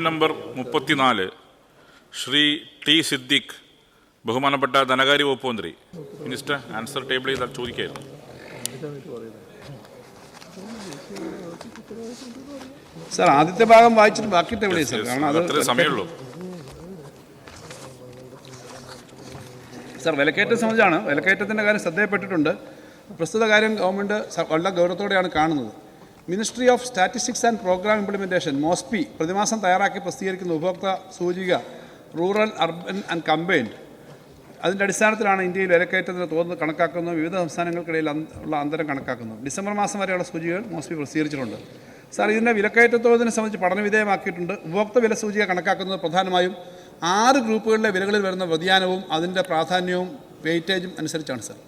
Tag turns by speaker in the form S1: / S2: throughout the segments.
S1: Number 34 Shri T Siddique, ബഹുമാനപ്പെട്ട ധനകാര്യ വകുപ്പ് മന്ത്രി. മിനിസ്റ്റർ ആൻസർ ടേബിൾ ചെയ്താൽ ചോദിക്കായിരുന്നു.
S2: സാർ ആദ്യത്തെ ഭാഗം വായിച്ചിട്ട് ബാക്കി ടേബിൾ സാർ, കാരണം അത്
S1: അത്രേ സമയമുള്ളൂ.
S2: സാർ വിലക്കയറ്റം സംബന്ധിച്ചാണ്. വിലക്കയറ്റത്തിൻ്റെ കാര്യം ശ്രദ്ധയപ്പെട്ടിട്ടുണ്ട്. പ്രസ്തുത കാര്യം ഗവൺമെൻറ് വളരെ ഗൗരവത്തോടെയാണ് കാണുന്നത്. Ministry of statistics and programme implementation MoSPI പ്രതിമാസം തയ്യാറാക്കി പ്രസിദ്ധീകരിക്കുന്ന ഉപഭോക്തൃ സൂചിക റൂറൽ, അർബൻ ആൻഡ് കമ്പൈൻഡ്, അതിൻ്റെ അടിസ്ഥാനത്തിലാണ് ഇന്ത്യയിൽ വിലക്കയറ്റത്തിന് തോത് കണക്കാക്കുന്നത്. വിവിധ സംസ്ഥാനങ്ങൾക്കിടയിൽ ഉള്ള അന്തരം കണക്കാക്കുന്നത്. ഡിസംബർ മാസം വരെയുള്ള സൂചികകൾ മോസ്പി പ്രസിദ്ധീകരിച്ചിട്ടുണ്ട്. സാർ ഇതിൻ്റെ വിലക്കയറ്റ തോതിനെ സംബന്ധിച്ച് പഠനവിധേയമാക്കിയിട്ടുണ്ട്. ഉപഭോക്തൃ വില സൂചിക കണക്കാക്കുന്നത് പ്രധാനമായും 6 ഗ്രൂപ്പുകളിലെ വിലകളിൽ വരുന്ന വ്യതിയാനവും അതിൻ്റെ പ്രാധാന്യവും വെയിറ്റേജും അനുസരിച്ചാണ് സാർ.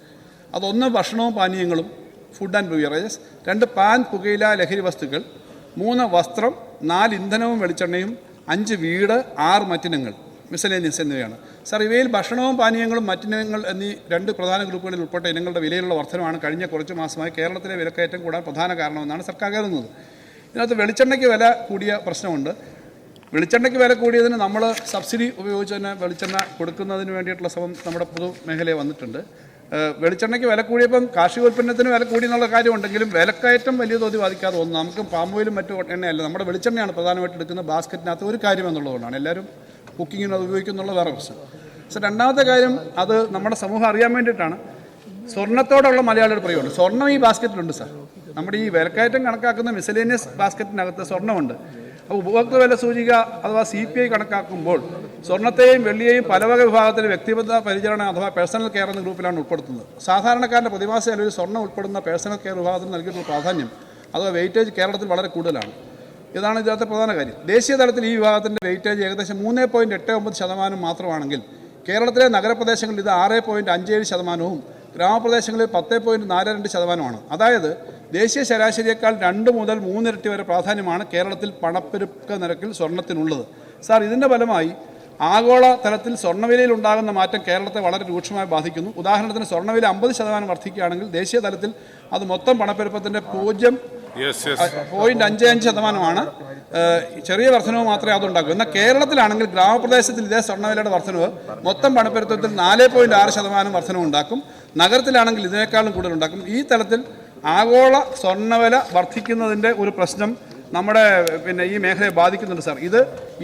S2: അതൊന്ന് ഭക്ഷണവും പാനീയങ്ങളും, ഫുഡ് ആൻഡ് ബിവറേജസ്; 2 പാൻ, പുകയില, ലഹരി വസ്തുക്കൾ; 3 വസ്ത്രം; 4 ഇന്ധനവും വെളിച്ചെണ്ണയും; 5 വീട്; 6 മറ്റിനങ്ങൾ, മിസലേനിയസ് എന്നിവയാണ്. സാർ ഇവയിൽ ഭക്ഷണവും പാനീയങ്ങളും മറ്റിനങ്ങൾ എന്നീ 2 പ്രധാന ഗ്രൂപ്പുകളിൽ ഉൾപ്പെട്ട ഇനങ്ങളുടെ വിലയിലുള്ള വർധനമാണ് കഴിഞ്ഞ കുറച്ച് മാസമായി കേരളത്തിലെ വിലക്കയറ്റം കൂടാൻ പ്രധാന കാരണമെന്നാണ് സർക്കാർ കരുതുന്നത്. ഇതിനകത്ത് വെളിച്ചെണ്ണയ്ക്ക് വില കൂടിയ പ്രശ്നമുണ്ട്. വെളിച്ചെണ്ണയ്ക്ക് വില കൂടിയതിന് നമ്മൾ സബ്സിഡി ഉപയോഗിച്ച് തന്നെ വെളിച്ചെണ്ണ കൊടുക്കുന്നതിന് വേണ്ടിയിട്ടുള്ള ശ്രമം നമ്മുടെ പൊതുമേഖലയിൽ വന്നിട്ടുണ്ട്. വെളിച്ചെണ്ണയ്ക്ക് വില കൂടിയപ്പം കാർഷികോൽപ്പന്നത്തിന് വില കൂടി എന്നുള്ള കാര്യമുണ്ടെങ്കിലും വിലക്കയറ്റം വലിയ തോതിൽ ബാധിക്കാതെ തോന്നുന്നു. നമുക്ക് പാം ഓയിലും മറ്റു എണ്ണയല്ല, നമ്മുടെ വെളിച്ചെണ്ണയാണ് പ്രധാനമായിട്ട് എടുക്കുന്ന ബാസ്ക്കറ്റിനകത്ത് ഒരു കാര്യം എന്നുള്ളതുകൊണ്ടാണ് എല്ലാവരും കുക്കിങ്ങിന് അത് ഉപയോഗിക്കുന്നുള്ള വേറെ പ്രശ്നം. പക്ഷേ രണ്ടാമത്തെ കാര്യം, അത് നമ്മുടെ സമൂഹം അറിയാൻ വേണ്ടിയിട്ടാണ്. സ്വർണ്ണത്തോടുള്ള മലയാളിയുടെ പ്രയോഗമുണ്ട്. സ്വർണ്ണം ഈ ബാസ്ക്കറ്റിലുണ്ട് സാർ. നമ്മുടെ ഈ വിലക്കയറ്റം കണക്കാക്കുന്ന മിസലേനിയസ് ബാസ്ക്കറ്റിനകത്ത് സ്വർണ്ണമുണ്ട്. അപ്പോൾ ഉപഭോക്തൃ വില സൂചിക അഥവാ CPI കണക്കാക്കുമ്പോൾ സ്വർണ്ണത്തെയും വെള്ളിയെയും പലവക വിഭാഗത്തിൽ വ്യക്തിഗത പരിചരണം അഥവാ പേഴ്സണൽ കെയർ എന്ന ഗ്രൂപ്പിലാണ് ഉൾപ്പെടുത്തുന്നത്. സാധാരണക്കാരൻ്റെ പ്രതിമാസ ചെലവിൽ സ്വർണ്ണം ഉൾപ്പെടുന്ന പേഴ്സണൽ കെയർ വിഭാഗത്തിന് നൽകിയിട്ടുള്ള പ്രാധാന്യം അഥവാ വെയിറ്റേജ് കേരളത്തിൽ വളരെ കൂടുതലാണ്. ഇതാണ് ഇതിനകത്തെ പ്രധാന കാര്യം. ദേശീയ തലത്തിൽ ഈ വിഭാഗത്തിൻ്റെ വെയിറ്റേജ് ഏകദേശം 3.89% മാത്രമാണെങ്കിൽ കേരളത്തിലെ നഗരപ്രദേശങ്ങളിൽ ഇത് 6.57%, ഗ്രാമപ്രദേശങ്ങളിൽ 10.42%. അതായത് ദേശീയ ശരാശരിയേക്കാൾ 2 മുതൽ 3 ഇരട്ടി വരെ പ്രാധാന്യമാണ് കേരളത്തിൽ പണപ്പെരുപ്പ നിരക്കിൽ സ്വർണ്ണത്തിനുള്ളത്. സാർ ഇതിൻ്റെ ഫലമായി ആഗോള തലത്തിൽ സ്വർണ്ണവിലയിൽ ഉണ്ടാകുന്ന മാറ്റം കേരളത്തെ വളരെ രൂക്ഷമായി ബാധിക്കുന്നു. ഉദാഹരണത്തിന് സ്വർണ്ണവില 50% വർദ്ധിക്കുകയാണെങ്കിൽ ദേശീയ തലത്തിൽ അത് മൊത്തം പണപ്പെരുപ്പത്തിൻ്റെ 0.55%. ചെറിയ വർധനവ് മാത്രമേ അതുണ്ടാക്കൂ. എന്നാൽ കേരളത്തിലാണെങ്കിൽ ഗ്രാമപ്രദേശത്തിൽ ഇതേ സ്വർണ്ണവിലയുടെ വർധനവ് മൊത്തം പണപ്പെരുപ്പത്തിൽ 4.6% വർധനവ് ഉണ്ടാക്കും. നഗരത്തിലാണെങ്കിൽ ഇതിനേക്കാളും കൂടുതലുണ്ടാക്കും. ഈ തലത്തിൽ ആഗോള സ്വർണ്ണവില വർദ്ധിക്കുന്നതിൻ്റെ ഒരു പ്രശ്നം നമ്മുടെ ഈ മേഖലയെ ബാധിക്കുന്നുണ്ട് സാർ.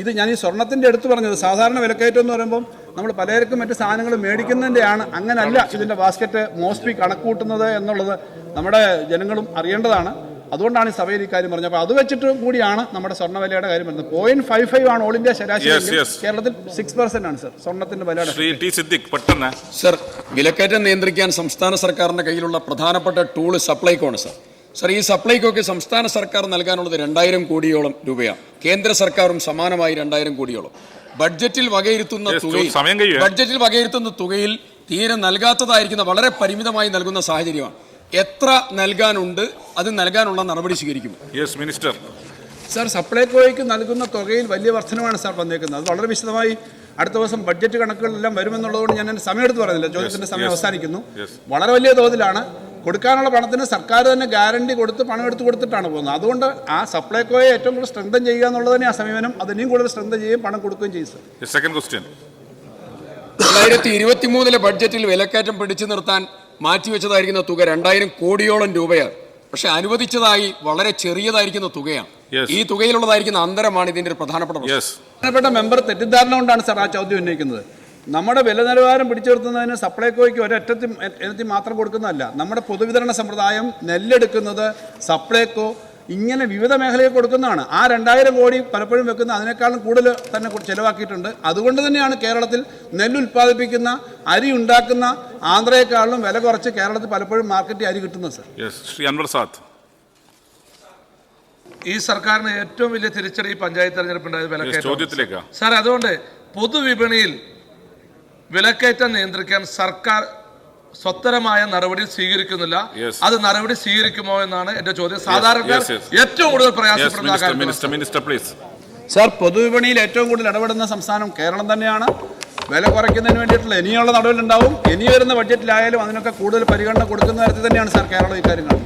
S2: ഇത് ഞാൻ ഈ സ്വർണ്ണത്തിൻ്റെ എടുത്തു പറഞ്ഞത്. സാധാരണ വിലക്കയറ്റം എന്ന് പറയുമ്പം നമ്മൾ പലർക്കും മറ്റു സാധനങ്ങൾ മേടിക്കുന്നതിൻ്റെയാണ്. അങ്ങനല്ല ഇതിൻ്റെ ബാസ്ക്കറ്റ് മോസ്പി കണക്കൂട്ടുന്നത് എന്നുള്ളത് നമ്മുടെ ജനങ്ങളും അറിയേണ്ടതാണ്. അതുകൊണ്ടാണ് ഈ സഭയിൽ ഈ കാര്യം പറഞ്ഞത്. അപ്പോൾ അത് വെച്ചിട്ട് കൂടിയാണ് നമ്മുടെ സ്വർണ്ണവിലയുടെ കാര്യം വരുന്നത്. 0.55 ആണ് ഓൾ ഇന്ത്യ ശരാശരി. കേരളത്തിൽ 6% ആണ് സാർ സ്വർണ്ണത്തിന്റെ വില.
S3: സർ, വിലക്കയറ്റം നിയന്ത്രിക്കാൻ സംസ്ഥാന സർക്കാരിന്റെ കയ്യിലുള്ള പ്രധാനപ്പെട്ട ടൂള് സപ്ലൈകോ ആണ് സാർ. സർ, ഈ സപ്ലൈകോയ്ക്ക് സംസ്ഥാന സർക്കാർ നൽകാനുള്ളത് 2000 കോടിയോളം രൂപയാണ്. കേന്ദ്ര സർക്കാരും സമാനമായി 2000 കോടിയോളം. ബഡ്ജറ്റിൽ വകയിരുത്തുന്ന തുകയിൽ തീരെ നൽകാത്തതായിരിക്കുന്ന വളരെ പരിമിതമായി നൽകുന്ന സാഹചര്യമാണ്. എത്ര നൽകാനുണ്ട്? അത് നൽകാനുള്ള നടപടി സ്വീകരിക്കും?
S1: Yes minister.
S2: സാർ, സപ്ലൈകോയ്ക്ക് നൽകുന്ന തുകയിൽ വലിയ വർധനമാണ് സാർ വന്നേക്കുന്നത്. അത് വളരെ വിശദമായി അടുത്ത ദിവസം ബഡ്ജറ്റ് കണക്കുകളെല്ലാം വരുമെന്നുള്ളതുകൊണ്ട് ഞാൻ എൻ്റെ സമയം എടുത്ത് പറയുന്നില്ല. ചോദ്യത്തിൻ്റെ സമയം അവസാനിക്കുന്നു. വളരെ വലിയ തോതിലാണ് കൊടുക്കാനുള്ള പണത്തിന് സർക്കാർ തന്നെ ഗ്യാരണ്ടി കൊടുത്ത് പണം എടുത്ത് കൊടുത്തിട്ടാണ് പോകുന്നത്. അതുകൊണ്ട് ആ സപ്ലൈകോയെ ഏറ്റവും കൂടുതൽ സ്ട്രെങ്തൻ ചെയ്യുക എന്നുള്ളത് തന്നെ ആ സമീപനം. അതിനെയും കൂടുതൽ സ്ട്രെങ്തൻ ചെയ്യുകയും പണം കൊടുക്കുകയും ചെയ്യും സാർ.
S1: Second question.
S3: 2023 ബഡ്ജറ്റിൽ വിലക്കയറ്റം പിടിച്ചു നിർത്താൻ മാറ്റിവെച്ചതായിരിക്കുന്ന തുക 2000 കോടിയോളം രൂപയാണ്. പക്ഷെ അനുവദിച്ചതായി വളരെ ചെറിയതായിരിക്കുന്ന തുകയാണ്. ഈ തുകയിലുള്ളതായിരിക്കുന്ന അന്തരമാണ് ഇതിന്റെ ഒരു പ്രധാനപ്പെട്ട
S2: മെമ്പർ തെറ്റിദ്ധാരണ കൊണ്ടാണ് സാർ ആ ചോദ്യം ഉന്നയിക്കുന്നത്. നമ്മുടെ വില നിലവാരം പിടിച്ചു നിർത്തുന്നതിന് സപ്ലൈകോയ്ക്ക് ഒരൊറ്റത്തി മാത്രം കൊടുക്കുന്നതല്ല. നമ്മുടെ പൊതുവിതരണ സമ്പ്രദായം, നെല്ലെടുക്കുന്നത് സപ്ലൈകോ, ഇങ്ങനെ വിവിധ മേഖലയിൽ കൊടുക്കുന്നതാണ്. ആ 2000 കോടി പലപ്പോഴും വെക്കുന്ന അതിനേക്കാളും കൂടുതൽ തന്നെ ചിലവാക്കിയിട്ടുണ്ട്. അതുകൊണ്ട് തന്നെയാണ് കേരളത്തിൽ നെല്ല് ഉൽപ്പാദിപ്പിക്കുന്ന, അരി ഉണ്ടാക്കുന്ന ആന്ധ്രയെക്കാളും വില കുറച്ച് കേരളത്തിൽ പലപ്പോഴും മാർക്കറ്റിൽ അരി കിട്ടുന്നത് സാർ.
S4: ഈ സർക്കാരിന് ഏറ്റവും വലിയ തിരിച്ചടി പഞ്ചായത്ത് തെരഞ്ഞെടുപ്പുണ്ടായത് വിലക്കയറ്റം സാർ. അതുകൊണ്ട് പൊതുവിപണിയിൽ വിലക്കയറ്റം നിയന്ത്രിക്കാൻ സർക്കാർ സ്വത്തരമായ നടപടി സ്വീകരിക്കുന്നില്ല. അത് നടപടി സ്വീകരിക്കുമോ എന്നാണ് എന്റെ ചോദ്യം. സാധാരണ ഏറ്റവും കൂടുതൽ പ്രയാസപ്പെടുന്ന
S2: സാർ, പൊതുവിപണിയിൽ ഏറ്റവും കൂടുതൽ ഇടപെടുന്ന സംസ്ഥാനം കേരളം തന്നെയാണ്. വില കുറയ്ക്കുന്നതിന് വേണ്ടിയിട്ടുള്ള ഇനിയുള്ള നടപടികളുണ്ടാവും. ഇനി വരുന്ന ബഡ്ജറ്റിലായാലും അതിനൊക്കെ കൂടുതൽ പരിഗണന കൊടുക്കുന്ന തരത്തിൽ തന്നെയാണ് സാർ കേരളം ഇക്കാര്യങ്ങൾ.